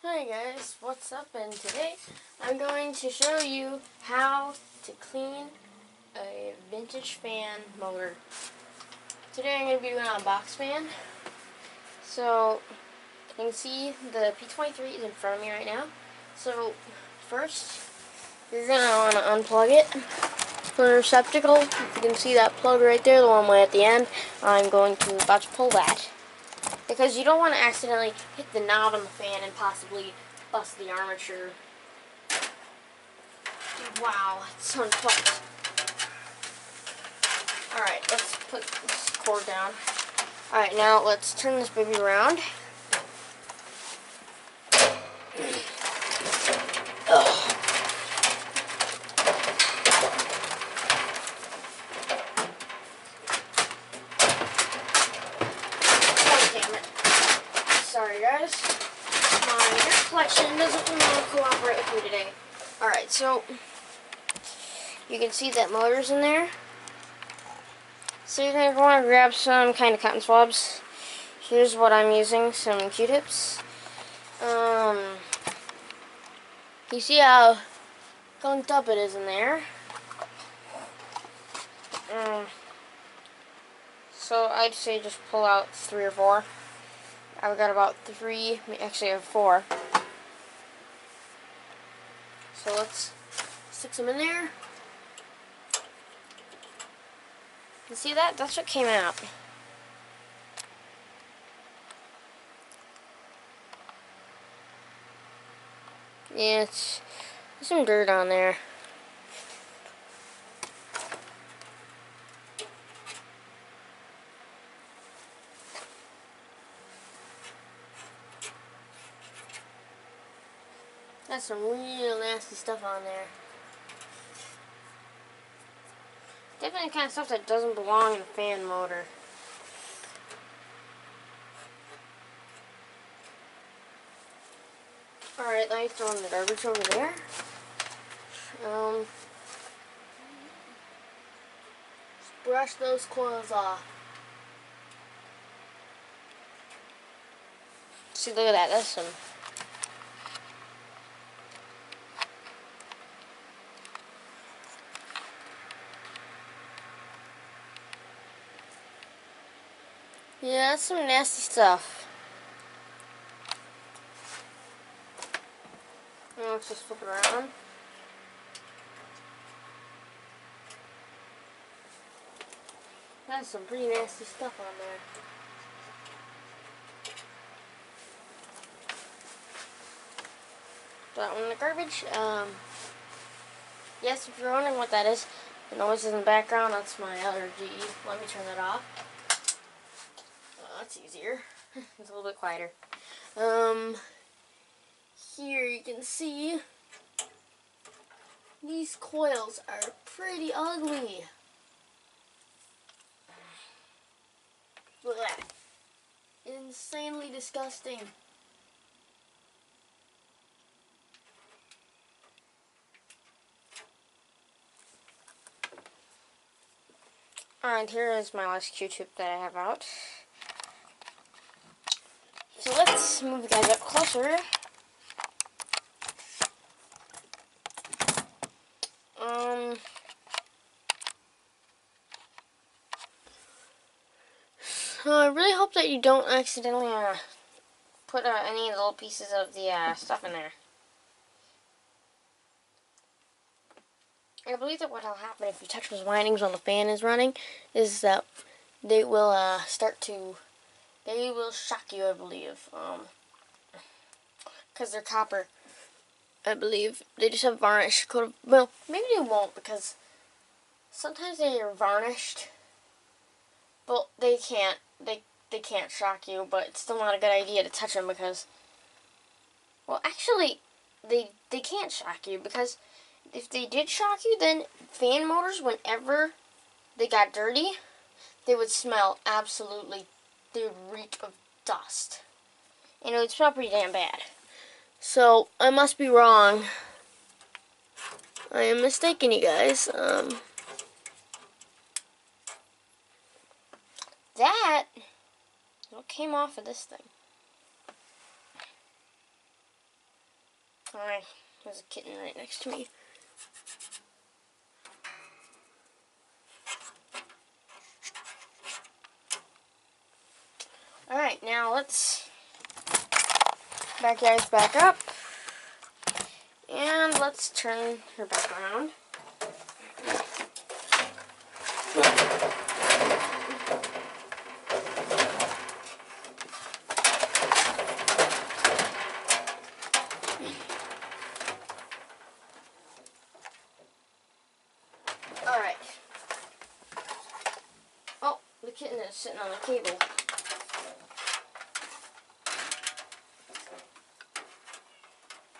Hi guys, what's up? And today I'm going to show you how to clean a vintage fan motor. Today I'm going to be doing a box fan. So you can see the P23 is in front of me right now. So first you're going to want to unplug it from the receptacle. You can see that plug right there, the one way at the end. I'm going to about to pull that, because you don't want to accidentally hit the knob on the fan and possibly bust the armature. Wow, it's unplugged. Alright, let's put this cord down. Alright, now let's turn this baby around. Ugh. Oh, damn it. Sorry, guys. My air collection doesn't want to cooperate with me today. Alright, so you can see that motor's in there. So you're going to want to grab some kind of cotton swabs. Here's what I'm using, some Q-tips. You see how gunked up it is in there? So I'd say just pull out 3 or 4. I've got about 3, actually I have 4. So let's stick some in there. You see that? That's what came out. Yeah, there's some dirt on there. That's some real nasty stuff on there. Definitely the kind of stuff that doesn't belong in a fan motor. Alright, let me throw in the garbage over there. Just brush those coils off. See, look at that. That's some. Yeah, that's some nasty stuff. Now let's just flip it around. That's some pretty nasty stuff on there. That one in the garbage. Yes, if you're wondering what that is, the noise in the background, that's my LRG. Let me turn that off. That's easier. It's a little bit quieter. Here you can see these coils are pretty ugly. Look at that. Insanely disgusting. Alright, here is my last Q-tip that I have out. So let's move you guys up closer. I really hope that you don't accidentally put any little pieces of the stuff in there. I believe that what will happen if you touch those windings while the fan is running is that they will they will shock you, I believe. Because they're copper, I believe. They just have varnish coat of, well, maybe they won't, because sometimes they are varnished, but they can't shock you, but it's still not a good idea to touch them because, well, actually, they can't shock you, because if they did shock you, then fan motors, whenever they got dirty, they would smell absolutely, they would reek of dust. And it would smell pretty damn bad. So, I must be wrong. I am mistaken, you guys. That what came off of this thing. Alright, there's a kitten right next to me. Alright, now let's back you guys back up. And let's turn her back around. Alright. Oh, the kitten is sitting on the table.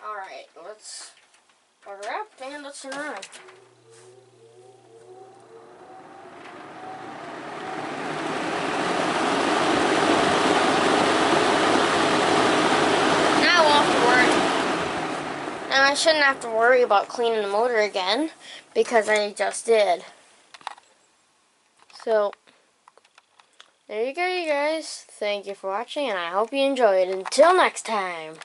Alright, let's order up and let's turn around. Now I won't have to worry. Now I shouldn't have to worry about cleaning the motor again because I just did. So, there you go, you guys. Thank you for watching and I hope you enjoyed. Until next time.